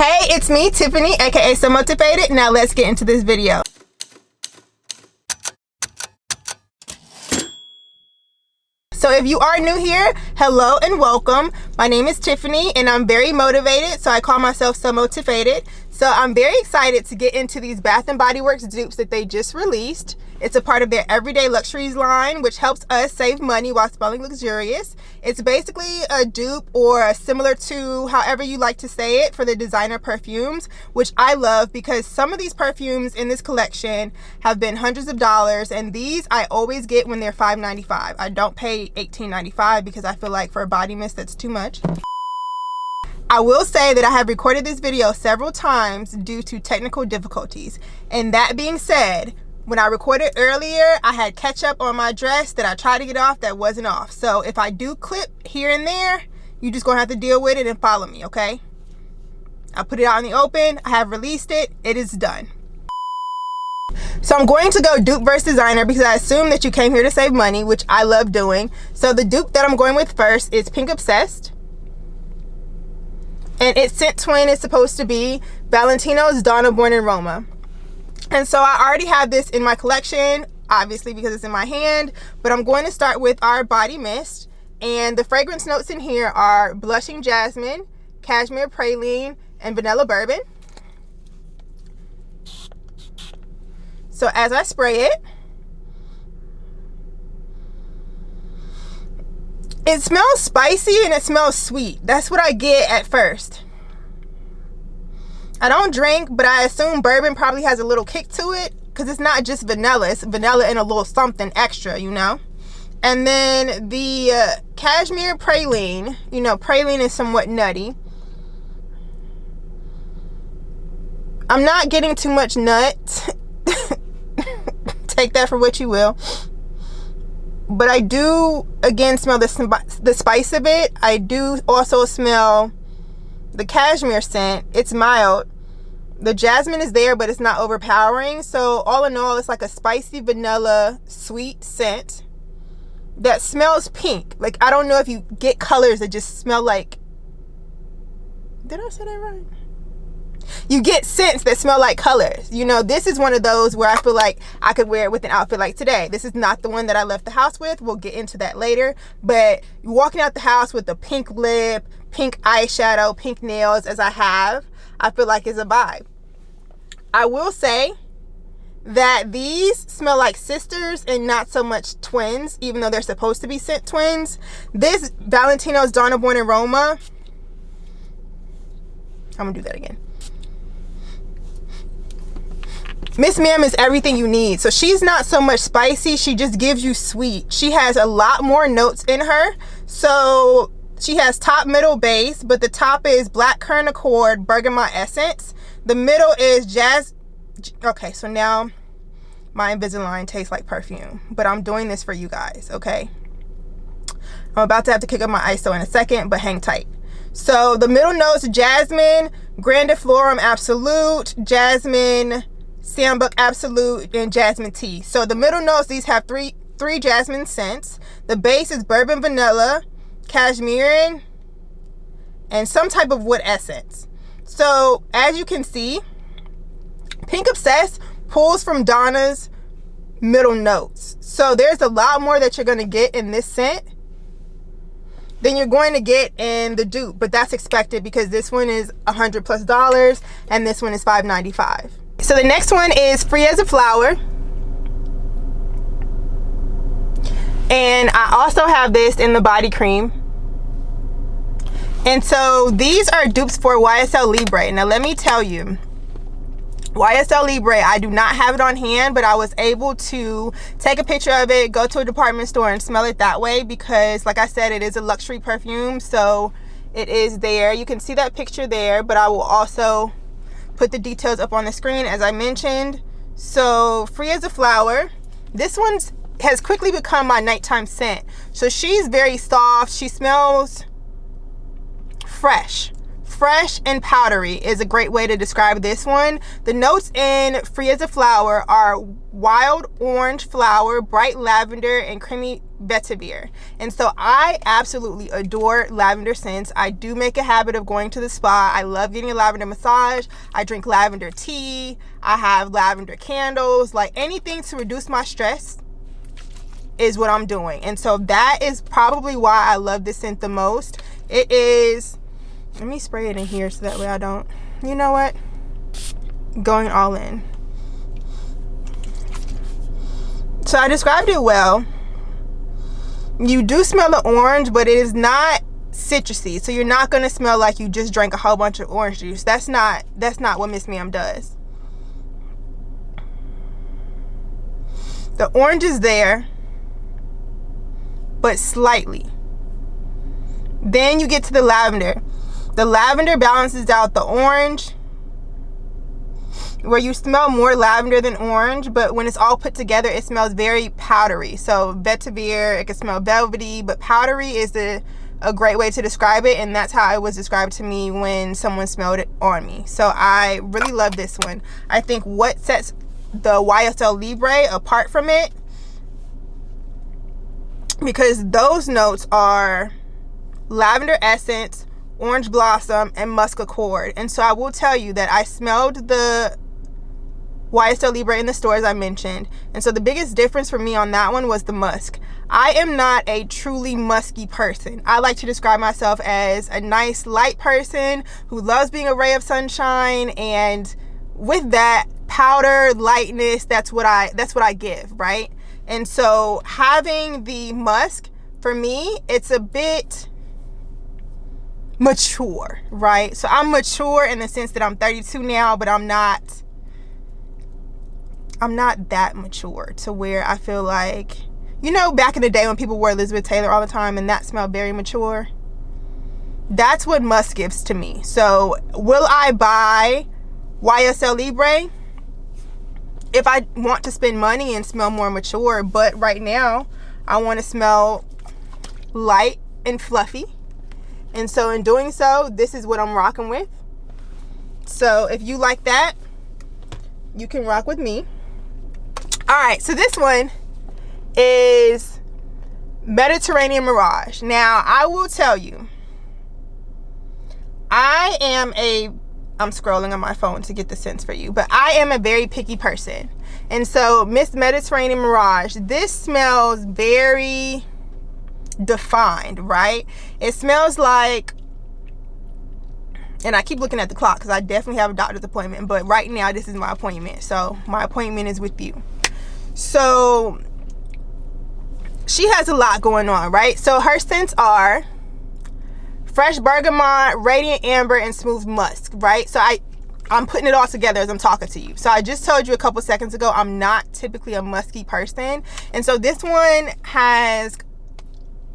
Hey, it's me, Tiffany, aka So Motivated. Now let's get into this video. So if you are new here, hello and welcome. My name is Tiffany and I'm very motivated, so I call myself So Motivated. So I'm very excited to get into these Bath & Body Works dupes that they just released. It's a part of their Everyday Luxuries line, which helps us save money while smelling luxurious. It's basically a dupe or similar to however you like to say it for the designer perfumes, which I love because some of these perfumes in this collection have been hundreds of dollars, and these I always get when they're $5.95. I don't pay $18.95 because I feel like for a body mist that's too much. I will say that I have recorded this video several times due to technical difficulties, and that being said, when I recorded earlier, I had ketchup on my dress that I tried to get off that wasn't off. So if I do clip here and there, you just gonna have to deal with it and follow me, okay? I put it out in the open, I have released it, it is done. So I'm going to go dupe versus designer because I assume that you came here to save money, which I love doing. So the dupe that I'm going with first is Pink Obsessed. And its scent twin is supposed to be Valentino's Donna Born in Roma. And so I already have this in my collection, obviously because it's in my hand, but I'm going to start with our body mist. And the fragrance notes in here are blushing jasmine, cashmere praline, and vanilla bourbon. So as I spray it, it smells spicy and it smells sweet. That's what I get at first. I don't drink, but I assume bourbon probably has a little kick to it because it's not just vanilla. It's vanilla and a little something extra, you know? And then the cashmere praline, you know, praline is somewhat nutty. I'm not getting too much nut. Take that for what you will. But I do, again, smell the spice of it. I do also smell the cashmere scent. It's mild. The jasmine is there, but it's not overpowering. So all in all, it's like a spicy vanilla sweet scent that smells pink. Like, I don't know if you get colors that just smell like, did I say that right? You get scents that smell like colors. You know, this is one of those where I feel like I could wear it with an outfit like today. This is not the one that I left the house with. We'll get into that later. But walking out the house with a pink lip, pink eyeshadow, pink nails, as I have, I feel like is a vibe. I will say that these smell like sisters and not so much twins, even though they're supposed to be scent twins. This Valentino's Donna Born in Roma, I'm gonna do that again. Miss Ma'am is everything you need. So she's not so much spicy, she just gives you sweet. She has a lot more notes in her. So she has top, middle, base, but the top is black currant accord, bergamot essence. The middle is jazz. Okay, so now my Invisalign tastes like perfume, but I'm doing this for you guys, okay? I'm about to have to kick up my ISO in a second, but hang tight. So the middle notes, jasmine, grandiflorum absolute, jasmine, sambuc absolute, and jasmine tea. So the middle notes, these have three jasmine scents. The base is bourbon vanilla, cashmere, and some type of wood essence. So as you can see, Pink Obsessed pulls from Donna's middle notes. So there's a lot more that you're going to get in this scent than you're going to get in the dupe, but that's expected because this one is $100+ and this one is $5.95. So the next one is Free as a Flower. And I also have this in the body cream. And so these are dupes for YSL Libre. Now let me tell you, YSL Libre, I do not have it on hand, but I was able to take a picture of it, go to a department store and smell it that way because, like I said, it is a luxury perfume, so it is there. You can see that picture there, but I will also put the details up on the screen as I mentioned. So Free as a Flower, this one has quickly become my nighttime scent. So she's very soft. She smells fresh. Fresh and powdery is a great way to describe this one. The notes in Free as a Flower are wild orange flower, bright lavender, and creamy vetiver. And so I absolutely adore lavender scents. I do make a habit of going to the spa. I love getting a lavender massage. I drink lavender tea. I have lavender candles. Like, anything to reduce my stress is what I'm doing. And so that is probably why I love this scent the most. It is, let me spray it in here so that way I don't, you know what, going all in. So I described it well. You do smell the orange, but it is not citrusy. So you're not going to smell like you just drank a whole bunch of orange juice. That's not what Miss Ma'am does. The orange is there, but slightly. Then you get to the lavender. The lavender balances out the orange, where you smell more lavender than orange, but when it's all put together, it smells very powdery. So vetiver, it can smell velvety, but powdery is a great way to describe it, and that's how it was described to me when someone smelled it on me. So I really love this one. I think what sets the YSL Libre apart from it, because those notes are lavender essence, orange blossom, and musk accord. And so I will tell you that I smelled the YSL Libre in the store, as I mentioned, and so the biggest difference for me on that one was the musk. I am not a truly musky person. I like to describe myself as a nice light person who loves being a ray of sunshine, and with that powder lightness, that's what I give, right? And so having the musk, for me, it's a bit mature, right? So I'm mature in the sense that I'm 32 now, but I'm not that mature to where I feel like, you know, back in the day when people wore Elizabeth Taylor all the time and that smelled very mature. That's what musk gives to me. So will I buy YSL Libre if I want to spend money and smell more mature? But right now I want to smell light and fluffy. And so in doing so, this is what I'm rocking with. So if you like that, you can rock with me. All right, so this one is Mediterranean Mirage. Now, I will tell you, I'm scrolling on my phone to get the scents for you, but I am a very picky person. And so Miss Mediterranean Mirage, this smells very defined, right? It smells like, and I keep looking at the clock because I definitely have a doctor's appointment, but right now this is my appointment. So my appointment is with you. So she has a lot going on, right? So her scents are fresh bergamot, radiant amber, and smooth musk, right? So I'm putting it all together as I'm talking to you. So I just told you a couple seconds ago, I'm not typically a musky person. And so this one has,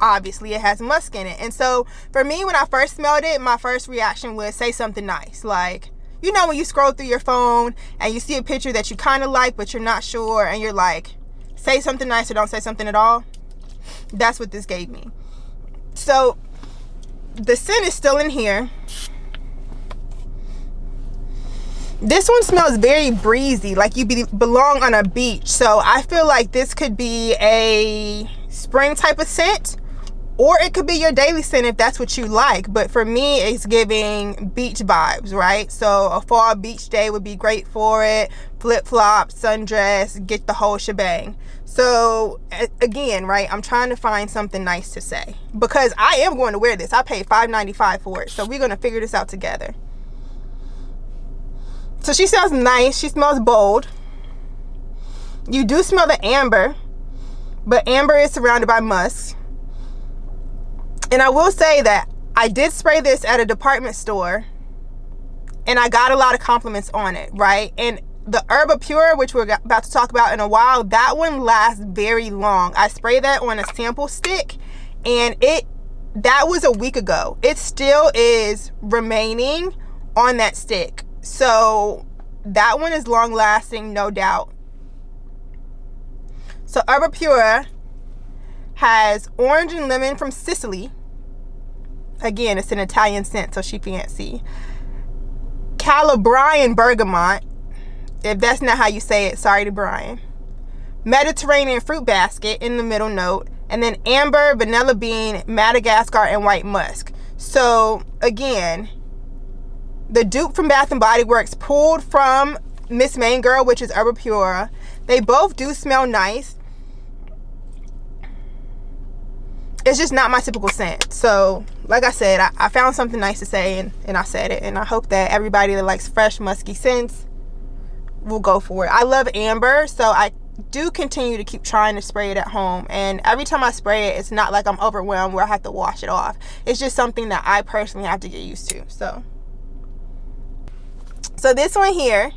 obviously it has musk in it. And so for me, when I first smelled it, my first reaction was say something nice. Like, you know, when you scroll through your phone and you see a picture that you kind of like, but you're not sure, and you're like, say something nice or don't say something at all. That's what this gave me. So the scent is still in here. This one smells very breezy, like you belong on a beach. So I feel like this could be a spring type of scent, or it could be your daily scent if that's what you like. But for me, it's giving beach vibes, right? So a fall beach day would be great for it. Flip-flops, sundress, get the whole shebang. So again, right, I'm trying to find something nice to say, because I am going to wear this. I paid $5.95 for it. So we're going to figure this out together. So she smells nice. She smells bold. You do smell the amber, but amber is surrounded by musk. And I will say that I did spray this at a department store, and I got a lot of compliments on it, right? And the Erba Pura, which we're about to talk about in a while, that one lasts very long. I sprayed that on a sample stick, and that was a week ago. It still is remaining on that stick. So that one is long lasting, no doubt. So Erba Pura has orange and lemon from Sicily. Again, it's an Italian scent, so she fancy. Calabrian bergamot. If that's not how you say it, sorry to Brian. Mediterranean fruit basket in the middle note. and then amber, vanilla bean, Madagascar, and white musk. So again, the dupe from Bath & Body Works pulled from Miss Main Girl, which is Erba Pura. They both do smell nice. It's just not my typical scent. So like I said, I found something nice to say, and I said it, and I hope that everybody that likes fresh musky scents will go for it. I love amber, so I do continue to keep trying to spray it at home, and every time I spray it, it's not like I'm overwhelmed where I have to wash it off. It's just something that I personally have to get used to. So this one here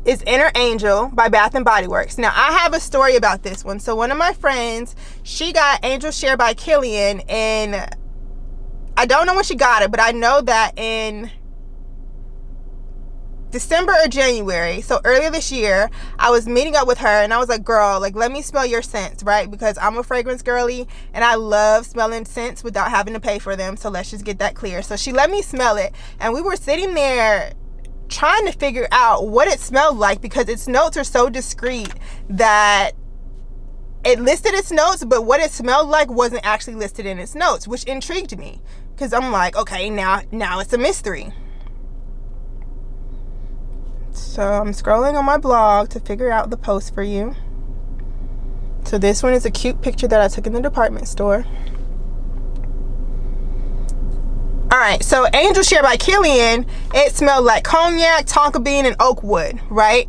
is Inner Angel by Bath & Body Works. Now, I have a story about this one. So one of my friends, she got Angel Share by Kilian, and I don't know when she got it, but I know that in December or January, so earlier this year, I was meeting up with her, and I was like, girl, like, let me smell your scents, right? Because I'm a fragrance girly, and I love smelling scents without having to pay for them, so let's just get that clear. So she let me smell it, and we were sitting there trying to figure out what it smelled like, because its notes are so discreet that it listed its notes, but what it smelled like wasn't actually listed in its notes, which intrigued me, because I'm like, okay, now it's a mystery. So I'm scrolling on my blog to figure out the post for you. So this one is a cute picture that I took in the department store. Alright, so Angel Share by Kilian, it smelled like cognac, tonka bean, and oak wood, right?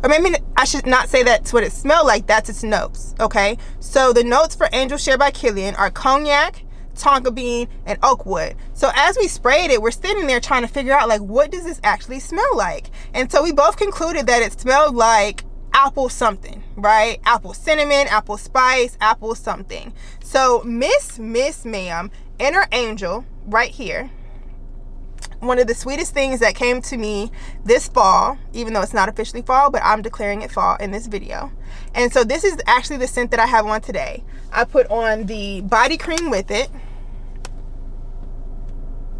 Or maybe I should not say that's what it smelled like, that's its notes, okay? So the notes for Angel Share by Kilian are cognac, tonka bean, and oak wood. So as we sprayed it, we're sitting there trying to figure out, like, what does this actually smell like? And so we both concluded that it smelled like apple something, right? Apple cinnamon, apple spice, apple something. So Miss Ma'am, Inner Angel, right here, one of the sweetest things that came to me this fall, even though it's not officially fall, but I'm declaring it fall in this video. And so this is actually the scent that I have on today. I put on the body cream with it,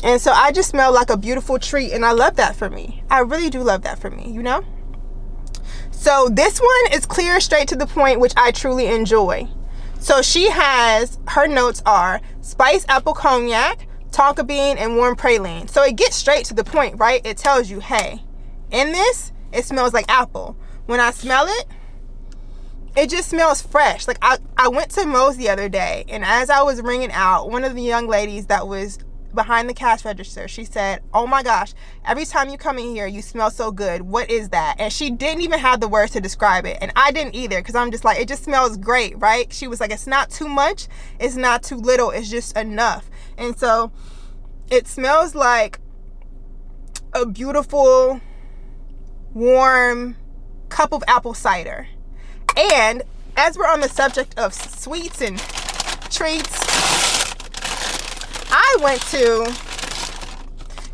and so I just smell like a beautiful treat, and I love that for me. I really do love that for me, you know? So this one is clear, straight to the point, which I truly enjoy. So she has, her notes are spice, apple cognac, tonka bean, and warm praline. So it gets straight to the point, right? It tells you, hey, in this, it smells like apple. When I smell it, it just smells fresh. Like I went to Moe's the other day, and as I was ringing out, one of the young ladies that was behind the cash register, she said, oh my gosh, every time you come in here, you smell so good. What is that? And she didn't even have the words to describe it, and I didn't either, because I'm just like, it just smells great, right? She was like, it's not too much, it's not too little, it's just enough. And so it smells like a beautiful warm cup of apple cider. And as we're on the subject of sweets and treats, I went to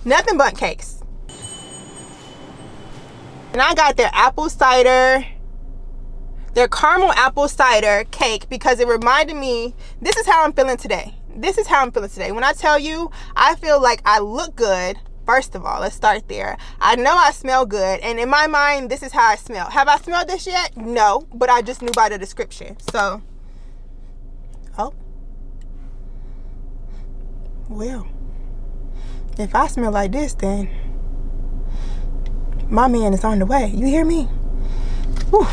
Nothing But Cakes, and I got their apple cider, their caramel apple cider cake, because it reminded me, this is how I'm feeling today. This is how I'm feeling today. When I tell you, I feel like I look good. First of all, let's start there. I know I smell good, and in my mind, this is how I smell. Have I smelled this yet? No, but I just knew by the description. So, oh. Well, if I smell like this, then my man is on the way. You hear me? Whew.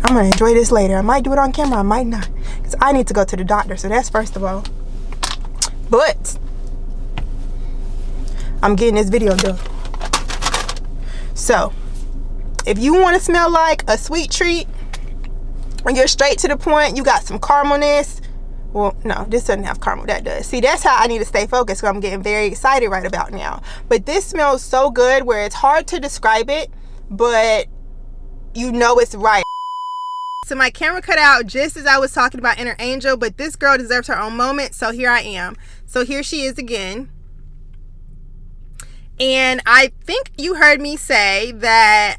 I'm gonna enjoy this later. I might do it on camera, I might not, because I need to go to the doctor. So that's first of all. But I'm getting this video done. So if you want to smell like a sweet treat, when you're straight to the point, you got some caramelness. Well, no, this doesn't have caramel. That does. See, that's how I need to stay focused, because I'm getting very excited right about now. But this smells so good where it's hard to describe it, but you know it's right. So my camera cut out just as I was talking about Inner Angel, but this girl deserves her own moment, so here I am. So here she is again. And I think you heard me say that,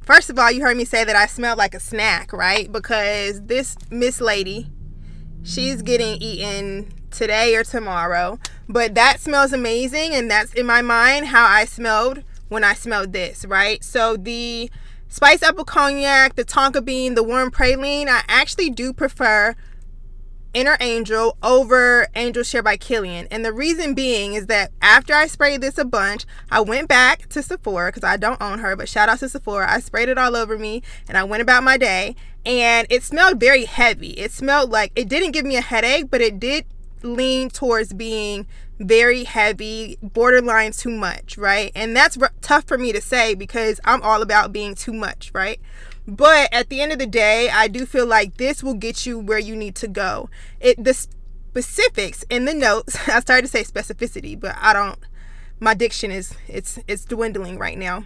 first of all, you heard me say that I smelled like a snack, right? Because this Miss Lady, she's getting eaten today or tomorrow, but that smells amazing, and that's in my mind how I smelled when I smelled this, right? So the Spice Apple Cognac, the Tonka Bean, the Warm Praline, I actually do prefer Inner Angel over Angel Share by Kilian. And the reason being is that after I sprayed this a bunch, I went back to Sephora, because I don't own her, but shout out to Sephora. I sprayed it all over me and I went about my day, and it smelled very heavy. It smelled like, it didn't give me a headache, but it did lean towards being very heavy, borderline too much, right? And that's tough for me to say because I'm all about being too much, right? But at the end of the day, I do feel like this will get you where you need to go. The specifics in the notes, I started to say specificity, but my diction it's dwindling right now.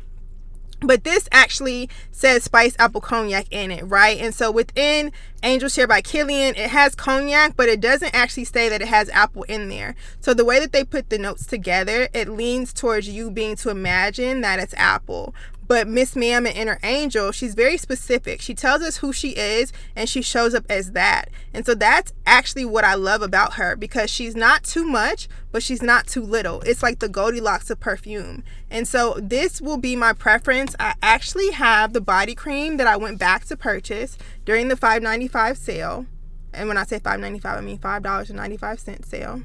But this actually says Spice Apple Cognac in it, right? And so within Angel Share by Kilian, it has cognac, but it doesn't actually say that it has apple in there. So the way that they put the notes together, it leans towards you being to imagine that it's apple. But Miss Ma'am and Inner Angel, she's very specific. She tells us who she is, and she shows up as that. And so that's actually what I love about her, because she's not too much, but she's not too little. It's like the Goldilocks of perfume. And so this will be my preference. I actually have the body cream that I went back to purchase during the $5.95 sale. And when I say $5.95, I mean $5.95 sale,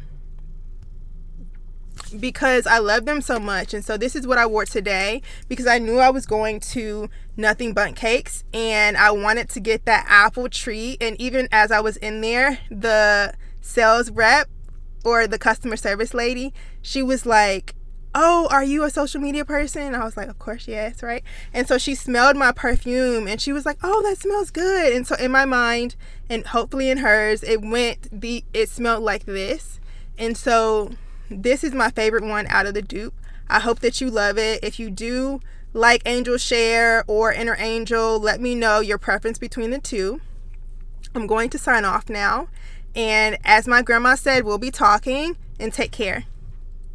because I love them so much. And so this is what I wore today, because I knew I was going to Nothing Bundt Cakes and I wanted to get that apple treat. And even as I was in there, the sales rep or the customer service lady, she was like, "Oh, are you a social media person?" And I was like, "Of course, yes," right? And so she smelled my perfume and she was like, "Oh, that smells good." And so in my mind, and hopefully in hers, it smelled like this. And so this is my favorite one out of the dupe. I hope that you love it. If you do like Angel Share or Inner Angel, let me know your preference between the two. I'm going to sign off now. And as my grandma said, we'll be talking, and take care.